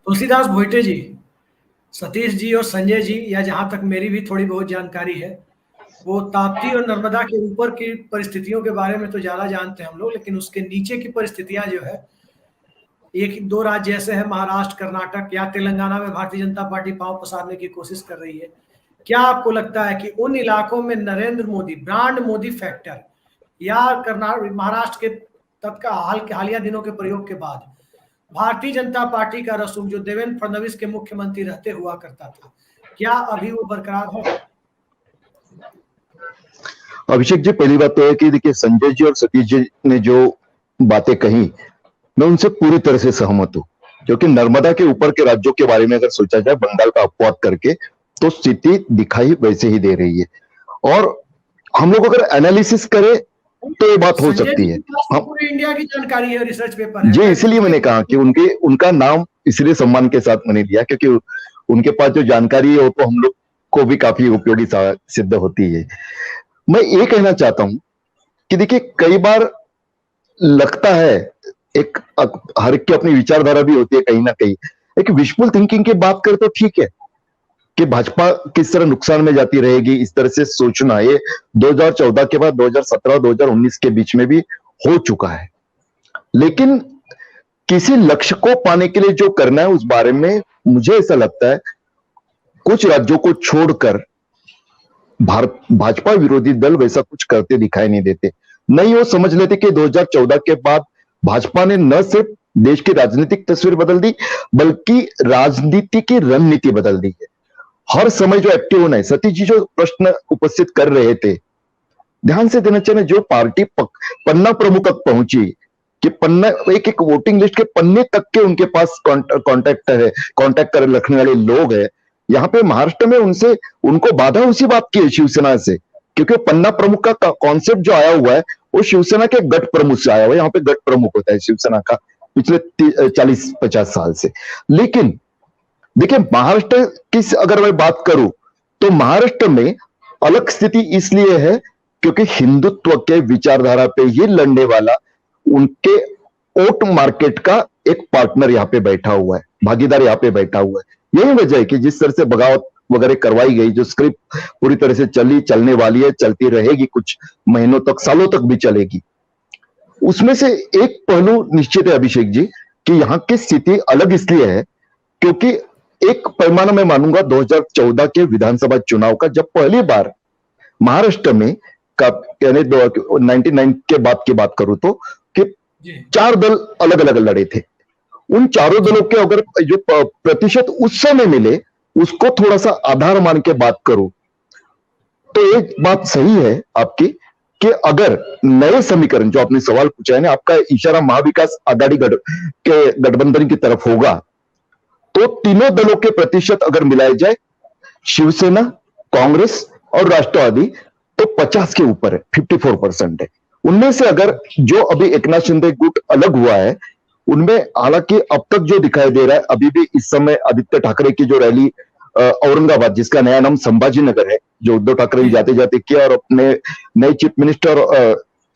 तुलसीदास भोइटे जी, सतीश जी और संजय जी, या जहां तक मेरी भी थोड़ी बहुत जानकारी है, वो ताप्ती और नर्मदा के ऊपर की परिस्थितियों के बारे में तो ज्यादा जानते हैं हम लोग, लेकिन उसके नीचे की परिस्थितियां जो है, एक दो राज्य ऐसे हैं, महाराष्ट्र, कर्नाटक या तेलंगाना में भारतीय जनता पार्टी पांव पसारने की कोशिश कर रही है। क्या आपको लगता है कि उन इलाकों में नरेंद्र मोदी, ब्रांड मोदी फैक्टर, या कर्नाटक, महाराष्ट्र के तत्काल हालिया दिनों के प्रयोग के बाद भारतीय जनता पार्टी का रसूख जो देवेंद्र फडणवीस के मुख्यमंत्री रहते हुआ करता था, क्या अभी वो बरकरार है? अभिषेक जी, पहली बात तो है कि देखिए, संजय जी और सतीश जी ने जो बातें कही, मैं उनसे पूरी तरह से सहमत हूं, क्योंकि नर्मदा के ऊपर के राज्यों के बारे में अगर सोचा जाए, बंगाल का अपवाद करके, तो स्थिति दिखाई वैसे ही दे रही है। और हम लोग अगर एनालिसिस करें तो ये बात हो सकती है। पूरी इंडिया की जानकारी है, रिसर्च पेपर है जी, इसलिए मैंने कहा कि उनका नाम इसलिए सम्मान के साथ मैंने लिया, क्योंकि उनके पास जो जानकारी है वो तो हम लोग को भी काफी उपयोगी सिद्ध होती है। मैं ये कहना चाहता हूं कि देखिए, कई बार लगता है, एक हर एक की अपनी विचारधारा भी होती है कहीं ना कहीं, एक विशफुल थिंकिंग की बात करें तो ठीक है कि भाजपा किस तरह नुकसान में जाती रहेगी, इस तरह से सोचना, ये 2014 के बाद 2017 2019 के बीच में भी हो चुका है। लेकिन किसी लक्ष्य को पाने के लिए जो करना है, उस बारे में मुझे ऐसा लगता है कुछ राज्यों को छोड़कर भाजपा विरोधी दल वैसा कुछ करते दिखाई नहीं देते। नहीं, वो समझ लेते कि 2014 के बाद भाजपा ने न सिर्फ देश की राजनीतिक तस्वीर बदल दी, बल्कि राजनीति की रणनीति बदल दी है। हर समय जो एक्टिव होना है, सतीश जी जो प्रश्न उपस्थित कर रहे थे, ध्यान से देना चाहिए, जो पार्टी पन्ना प्रमुख तक पहुंची, कि पन्ना एक वोटिंग लिस्ट के पन्ने तक के उनके पास कांटेक्ट कर रखने वाले लोग हैं। यहाँ पे महाराष्ट्र में उनको बाधा उसी बात की है, शिवसेना से, क्योंकि पन्ना प्रमुख का कॉन्सेप्ट जो आया हुआ है वो शिवसेना के गठ प्रमुख से आया हुआ है। यहाँ पे गठ प्रमुख होता है शिवसेना का पिछले 40-50 साल से। लेकिन देखिए, महाराष्ट्र की अगर मैं बात करूं तो महाराष्ट्र में अलग स्थिति इसलिए है क्योंकि हिंदुत्व के विचारधारा पे ही लड़ने वाला उनके वोट मार्केट का एक पार्टनर यहाँ पे बैठा हुआ है, भागीदार यहाँ पे बैठा हुआ है। यही वजह है कि जिस तरह से बगावत वगैरह करवाई गई, जो स्क्रिप्ट पूरी तरह से चलने वाली है, चलती रहेगी, कुछ महीनों तक, सालों तक भी चलेगी। उसमें से एक पहलू निश्चित है अभिषेक जी कि यहाँ की स्थिति अलग इसलिए है क्योंकि एक पैमाना मैं मानूंगा 2014 के विधानसभा चुनाव का, जब पहली बार महाराष्ट्र में यानी 99 के बाद की बात करूं तो, कि 4 दल अलग अलग लड़े थे। उन चारों दलों के अगर जो प्रतिशत उस समय मिले, उसको थोड़ा सा आधार मान के बात करूं तो एक बात सही है आपकी कि अगर नए समीकरण, जो आपने सवाल पूछा है ना, आपका इशारा महाविकास आघाड़ी के गठबंधन की तरफ होगा, तो तीनों दलों के प्रतिशत अगर मिलाए जाए, शिवसेना, कांग्रेस और राष्ट्रवादी, तो 50 के ऊपर है, 54% है। उनमें से अगर जो अभी एकनाथ शिंदे गुट अलग हुआ है, उनमें हालांकि अब तक जो दिखाई दे रहा है, अभी भी इस समय आदित्य ठाकरे की जो रैली औरंगाबाद, जिसका नया नाम संभाजी नगर है, जो उद्धव ठाकरे ने जाते जाते किया, और अपने नए चीफ मिनिस्टर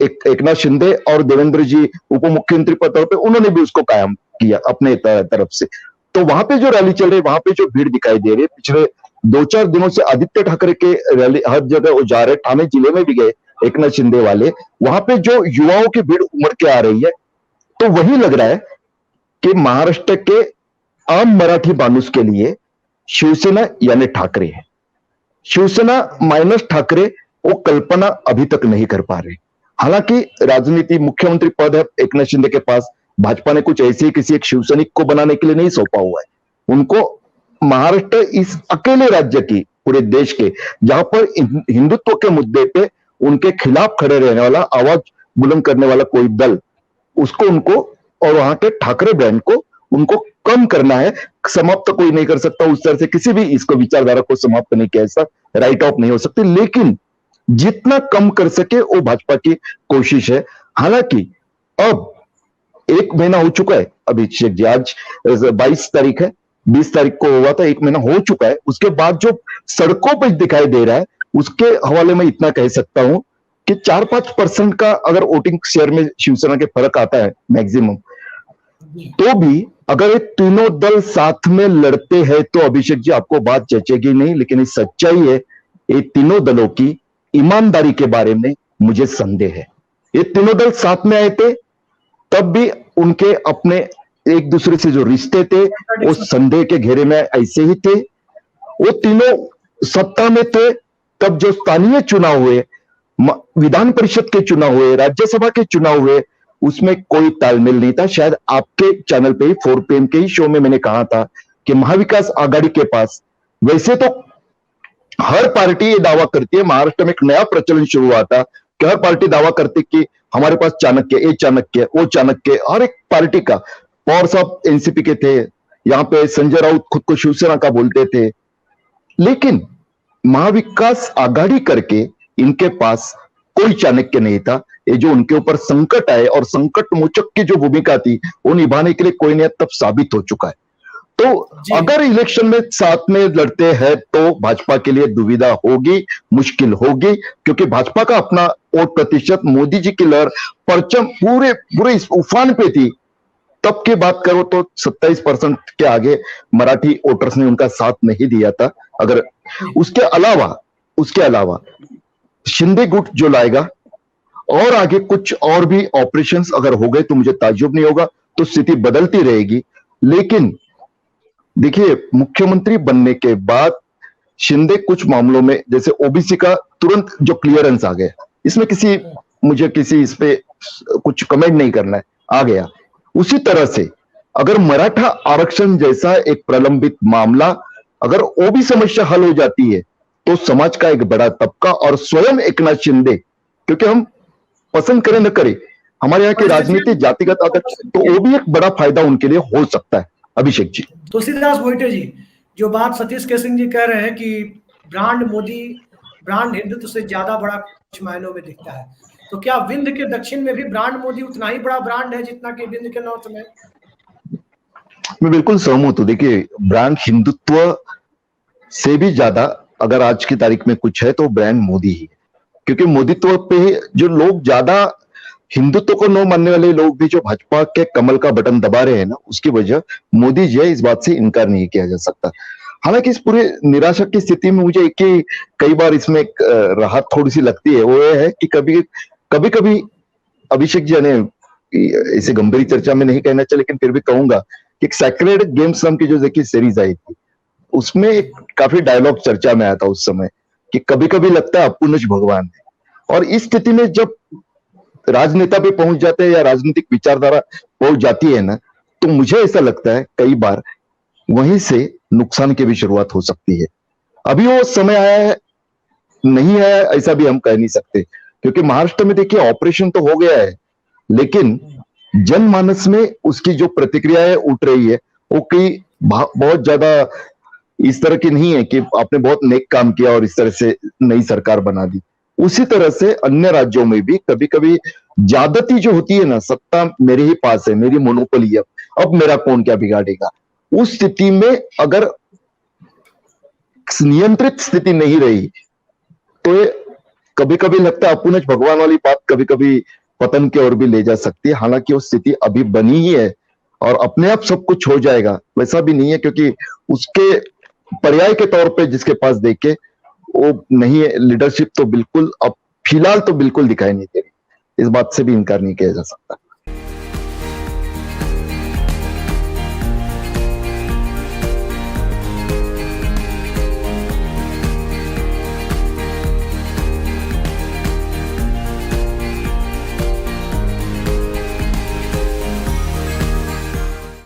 एकनाथ शिंदे और देवेंद्र जी उप मुख्यमंत्री पद पर, उन्होंने भी उसको कायम किया अपने तरफ से। तो वहां पे जो रैली चल रही है, वहां पे जो भीड़ दिखाई दे रही है, पिछले 2-4 दिनों से आदित्य ठाकरे के रैली हर जगह वो जा रहे, ठाणे जिले में भी गए एकनाथ शिंदे वाले, वहां पे जो युवाओं की भीड़ उमड़ के आ रही है, तो वही लग रहा है कि महाराष्ट्र के आम मराठी मानुस के लिए शिवसेना यानी ठाकरे है। शिवसेना माइनस ठाकरे वो कल्पना अभी तक नहीं कर पा रहे। हालांकि राजनीति, मुख्यमंत्री पद है एकनाथ शिंदे के पास, भाजपा ने कुछ ऐसे ही किसी एक शिवसैनिक को बनाने के लिए नहीं सौंपा हुआ है उनको। महाराष्ट्र इस अकेले राज्य की, पूरे देश के, जहां पर हिंदुत्व के मुद्दे पे उनके खिलाफ खड़े रहने वाला, आवाज बुलंद करने वाला कोई दल, उसको उनको, और वहां के ठाकरे ब्रांड को उनको कम करना है। समाप्त कोई नहीं कर सकता उस तरह से, किसी भी इसको विचारधारा को समाप्त नहीं किया, ऐसा राइट ऑफ नहीं हो सकती, लेकिन जितना कम कर सके वो भाजपा की कोशिश है। हालांकि अब 1 महीना हो चुका है अभिषेक जी, आज 22 तारीख है, 20 तारीख को हुआ था, 1 महीना हो चुका है। उसके बाद जो सड़कों पर दिखाई दे रहा है, उसके हवाले में इतना कह सकता हूं कि 4-5% का अगर वोटिंग शेयर में शिवसेना के फर्क आता है मैक्सिमम, तो भी अगर ये तीनों दल साथ में लड़ते हैं तो अभिषेक जी आपको बात जचेगी नहीं, लेकिन ये सच्चाई है, ये तीनों दलों की ईमानदारी के बारे में मुझे संदेह है। ये तीनों दल साथ में आए थे तब भी उनके अपने एक दूसरे से जो रिश्ते थे वो संदेह के घेरे में ऐसे ही थे। वो तीनों सत्ता में थे तब जो स्थानीय चुनाव हुए, विधान परिषद के चुनाव हुए, राज्यसभा के चुनाव हुए, उसमें कोई तालमेल नहीं था। शायद आपके चैनल पे ही 4 PM के ही शो में मैंने कहा था कि महाविकास आघाड़ी के पास, वैसे तो हर पार्टी ये दावा करती है, महाराष्ट्र में एक नया प्रचलन शुरू हुआ था कि हर पार्टी दावा करती कि हमारे पास चाणक्य, ये चाणक्य, वो चाणक्य, हर एक पार्टी का। पवार साहब एनसीपी के थे, यहाँ पे संजय राउत खुद को शिवसेना का बोलते थे, लेकिन महाविकास आघाड़ी करके इनके पास कोई चाणक्य नहीं था। ये जो उनके ऊपर संकट आए और संकट मोचक की जो भूमिका थी वो निभाने के लिए कोई नहीं तब साबित हो चुका है। तो अगर इलेक्शन में साथ में लड़ते हैं तो भाजपा के लिए दुविधा होगी, मुश्किल होगी, क्योंकि भाजपा का अपना वोट प्रतिशत, मोदी जी की लहर, परचम पूरे इस उफान पे थी। तब की बात करो तो 27% के आगे मराठी वोटर्स ने उनका साथ नहीं दिया था। अगर उसके अलावा शिंदे गुट जो लाएगा और आगे कुछ और भी ऑपरेशंस अगर हो गए तो मुझे ताज्जुब नहीं होगा, तो स्थिति बदलती रहेगी। लेकिन देखिए, मुख्यमंत्री बनने के बाद शिंदे कुछ मामलों में, जैसे ओबीसी का तुरंत जो क्लियरेंस आ गया, इसमें मुझे इस पे कुछ कमेंट नहीं करना है, आ गया। उसी तरह से अगर मराठा आरक्षण जैसा एक प्रलंबित मामला, अगर वो भी समस्या हल हो जाती है तो समाज का एक बड़ा तबका और स्वयं एकनाथ शिंदे, क्योंकि हम पसंद करें न करें, हमारे यहाँ की राजनीति जातिगत आदर्श, तो वो भी एक बड़ा फायदा उनके लिए हो सकता है। अभिषेक जी, तुलसीदास भोईटे जी, जो बात सतीश केसिंग जी कह रहे हैं कि ब्रांड मोदी, ब्रांड हिंदुत्व से ज्यादा बड़ा कुछ मायनों में दिखता है, तो क्या विंध्य के दक्षिण में भी ब्रांड मोदी उतना ही बड़ा ब्रांड है जितना कि विंध्य के नॉर्थ में? मैं बिल्कुल सहमत हूं। देखिए, ब्रांड हिंदुत्व से भी ज्यादा अगर आज की तारीख में कुछ है तो ब्रांड मोदी ही है, क्योंकि मोदीत्व पे ही जो लोग ज्यादा, हिंदुत्व को न मानने वाले लोग भी जो भाजपा के कमल का बटन दबा रहे हैं ना, उसकी वजह मोदी जी है, इस बात से इनकार नहीं किया जा सकता। हालांकि इस पूरे निराशा की स्थिति में मुझे एक ही कई बार इसमें राहत थोड़ी सी लगती है, वो ये है कि कभी अभिषेक जी ने इसे गंभीर चर्चा में नहीं कहना चाहिए, लेकिन फिर भी कहूंगा कि एक सैक्रेड गेम्स नाम की जो देखिए सीरीज आई थी, उसमें एक काफी डायलॉग चर्चा में आया था उस समय कि कभी कभी लगता है अपुनच भगवान है। और इस स्थिति में जब राजनेता पे पहुंच जाते हैं या राजनीतिक विचारधारा पहुंच जाती है ना, तो मुझे ऐसा लगता है कई बार वहीं से नुकसान की भी शुरुआत हो सकती है। अभी वो समय आया है, नहीं आया ऐसा भी हम कह नहीं सकते, क्योंकि महाराष्ट्र में देखिए ऑपरेशन तो हो गया है, लेकिन जनमानस में उसकी जो प्रतिक्रिया है उठ रही है, वो कई बहुत ज्यादा इस तरह की नहीं है कि आपने बहुत नेक काम किया और इस तरह से नई सरकार बना दी। उसी तरह से अन्य राज्यों में भी कभी कभी ज्यादती जो होती है ना, सत्ता मेरे ही पास है, मेरी मोनोपोली है, अब मेरा कौन क्या बिगाड़ेगा, उस स्थिति में अगर नियंत्रित स्थिति नहीं रही तो कभी कभी लगता है अपुनच भगवान वाली बात कभी कभी पतन की ओर भी ले जा सकती है। हालांकि वो स्थिति अभी बनी ही है और अपने आप सब कुछ हो जाएगा वैसा भी नहीं है, क्योंकि उसके पर्याय के तौर पे जिसके पास देखे वो नहीं है, लीडरशिप तो बिल्कुल अब फिलहाल तो बिल्कुल दिखाई नहीं दे रही, इस बात से भी इनकार नहीं किया जा सकता।